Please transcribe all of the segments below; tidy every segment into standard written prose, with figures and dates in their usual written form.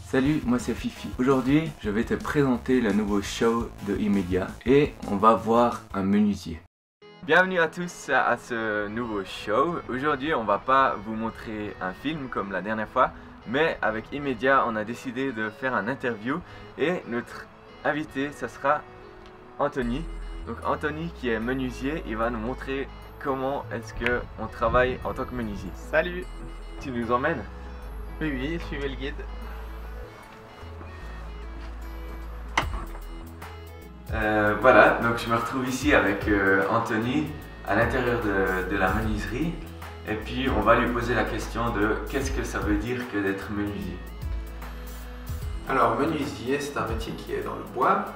Salut, moi c'est Fifi. Aujourd'hui, je vais te présenter le nouveau show de Immedia et on va voir un menuisier. Bienvenue à tous à ce nouveau show. Aujourd'hui, on va pas vous montrer un film comme la dernière fois, mais avec Immedia, on a décidé de faire un interview et notre invité, ça sera Anthony. Donc Anthony qui est menuisier, il va nous montrer comment est-ce qu'on travaille en tant que menuisier. Salut! Tu nous emmènes? Oui, suivez le guide. Voilà, donc je me retrouve ici avec Anthony à l'intérieur de la menuiserie et puis on va lui poser la question de qu'est-ce que ça veut dire que d'être menuisier. Alors menuisier, c'est un métier qui est dans le bois.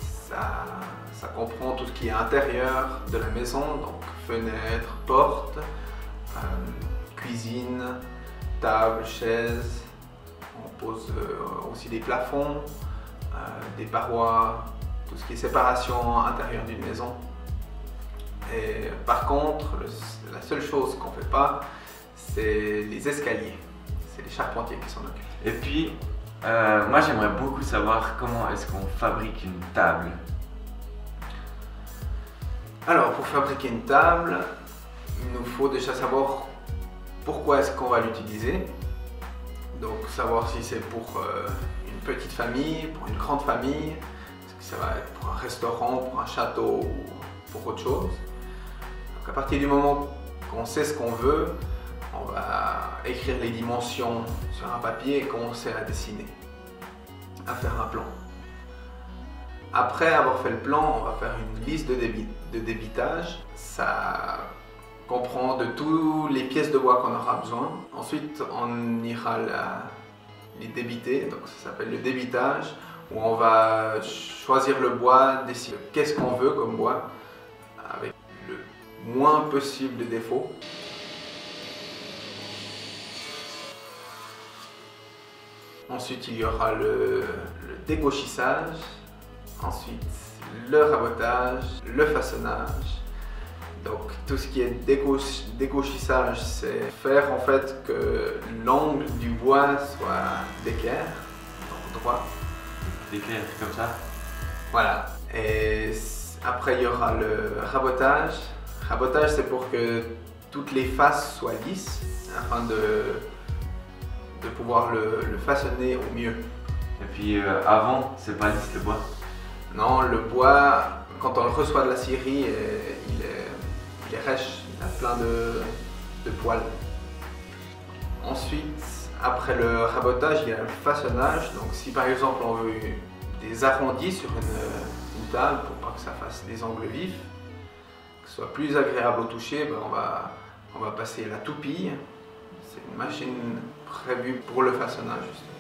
Ça comprend tout ce qui est intérieur de la maison, donc fenêtres, portes, cuisine, table, chaise. On pose aussi des plafonds, des parois, tout ce qui est séparation intérieure d'une maison. Et par contre, la seule chose qu'on ne fait pas, c'est les escaliers. C'est les charpentiers qui s'en occupent. Et puis, moi j'aimerais beaucoup savoir comment est-ce qu'on fabrique une table. Alors, pour fabriquer une table, il nous faut déjà savoir pourquoi est-ce qu'on va l'utiliser. Donc, savoir si c'est pour une petite famille, pour une grande famille, est-ce que ça va être pour un restaurant, pour un château ou pour autre chose. Donc, à partir du moment qu'on sait ce qu'on veut, on va écrire les dimensions sur un papier et commencer à dessiner, à faire un plan. Après avoir fait le plan, on va faire une liste de débitage. Ça comprend de toutes les pièces de bois qu'on aura besoin. Ensuite, on ira les débiter, donc ça s'appelle le débitage, où on va choisir le bois, décider qu'est-ce qu'on veut comme bois, avec le moins possible de défauts. Ensuite, il y aura le dégauchissage. Ensuite, le rabotage, le façonnage. Donc tout ce qui est dégauchissage, c'est faire en fait que l'angle du bois soit d'équerre, donc droit. D'équerre comme ça? Voilà. Et après il y aura le rabotage. Rabotage, c'est pour que toutes les faces soient lisses afin de pouvoir le façonner au mieux. Et puis avant, c'est pas lisse le bois? Non, le bois, quand on le reçoit de la scierie, il est rêche, il a plein de poils. Ensuite, après le rabotage, il y a le façonnage. Donc si par exemple on veut des arrondis sur une table pour pas que ça fasse des angles vifs, que ce soit plus agréable au toucher, ben on va passer la toupille. C'est une machine prévue pour le façonnage justement.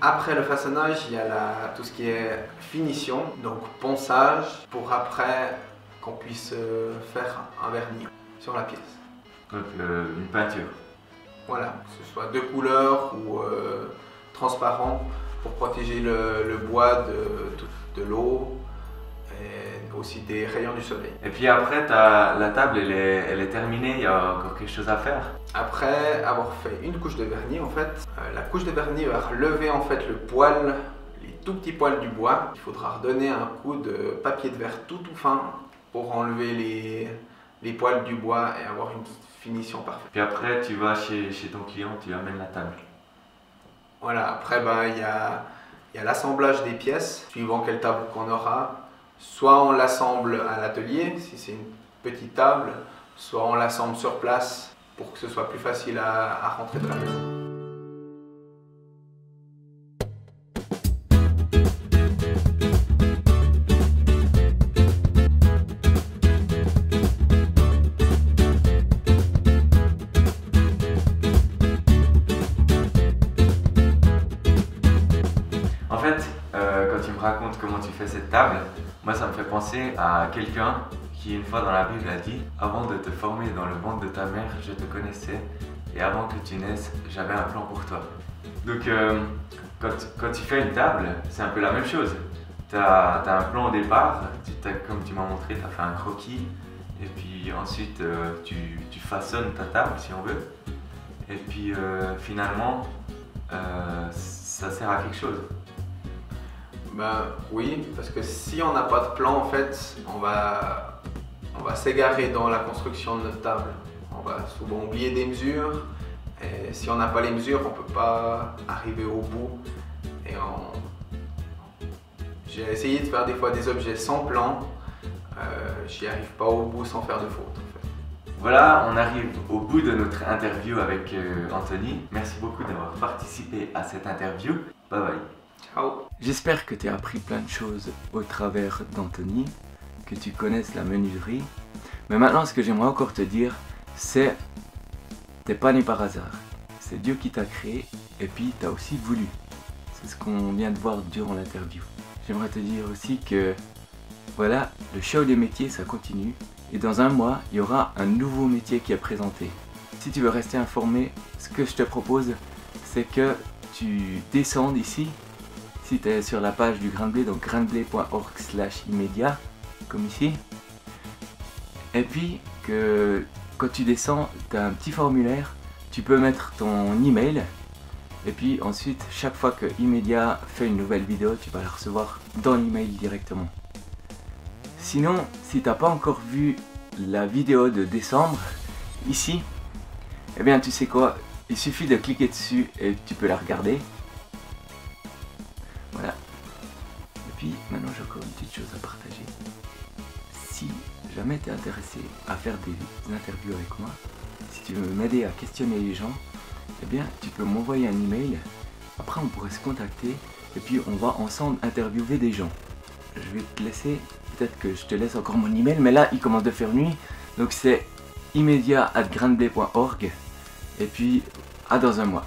Après le façonnage, il y a tout ce qui est finition, donc ponçage, pour après qu'on puisse faire un vernis sur la pièce. Donc une peinture. Voilà, que ce soit de couleur ou transparent, pour protéger le bois de l'eau et aussi des rayons du soleil. Et puis après, la table, elle est terminée, il y a encore quelque chose à faire. Après avoir fait une couche de vernis, en fait, la couche de vernis va relever en fait le poil, les tout petits poils du bois. Il faudra redonner un coup de papier de verre tout fin pour enlever les poils du bois et avoir une finition parfaite. Puis après, tu vas chez ton client, tu amènes la table. Voilà, après il y a l'assemblage des pièces, suivant quelle table qu'on aura. Soit on l'assemble à l'atelier, si c'est une petite table, soit on l'assemble sur place pour que ce soit plus facile à rentrer de la maison. En fait, quand tu me racontes comment tu fais cette table, moi ça me fait penser à quelqu'un qui une fois dans la Bible a dit « Avant de te former dans le ventre de ta mère, je te connaissais, et avant que tu naisses, j'avais un plan pour toi. » Donc quand tu fais une table, c'est un peu la même chose. Tu as un plan au départ, comme tu m'as montré, tu as fait un croquis, et puis ensuite tu façonnes ta table si on veut. Et puis finalement, ça sert à quelque chose. Ben oui, parce que si on n'a pas de plan, en fait, on va s'égarer dans la construction de notre table. On va souvent oublier des mesures, et si on n'a pas les mesures, on ne peut pas arriver au bout. Et j'ai essayé de faire des fois des objets sans plan, j'y arrive pas au bout sans faire de faute. En fait. Voilà, on arrive au bout de notre interview avec Anthony. Merci beaucoup d'avoir participé à cette interview. Bye bye. Ciao. J'espère que tu as appris plein de choses au travers d'Anthony, que tu connaisses la menuiserie. Mais maintenant, ce que j'aimerais encore te dire, c'est t'es pas né par hasard. C'est Dieu qui t'a créé et puis t'as aussi voulu. C'est ce qu'on vient de voir durant l'interview. J'aimerais te dire aussi que voilà, le show des métiers, ça continue. Et dans un mois, il y aura un nouveau métier qui est présenté. Si tu veux rester informé, ce que je te propose, c'est que tu descendes ici. Si tu es sur la page du Grain de Blé, donc graindeblé.org/immédiat, comme ici. Et puis, que quand tu descends, tu as un petit formulaire, tu peux mettre ton email. Et puis ensuite, chaque fois que Immédiat fait une nouvelle vidéo, tu vas la recevoir dans l'email directement. Sinon, si tu n'as pas encore vu la vidéo de décembre, ici, eh bien tu sais quoi, il suffit de cliquer dessus et tu peux la regarder. Voilà. Et puis maintenant j'ai encore une petite chose à partager. Si jamais tu es intéressé à faire des interviews avec moi, si tu veux m'aider à questionner les gens, eh bien tu peux m'envoyer un email. Après on pourrait se contacter et puis on va ensemble interviewer des gens. Je vais te laisser, peut-être que je te laisse encore mon email, mais là il commence de faire nuit. Donc c'est immédiat@graindeblé.org et puis à dans un mois.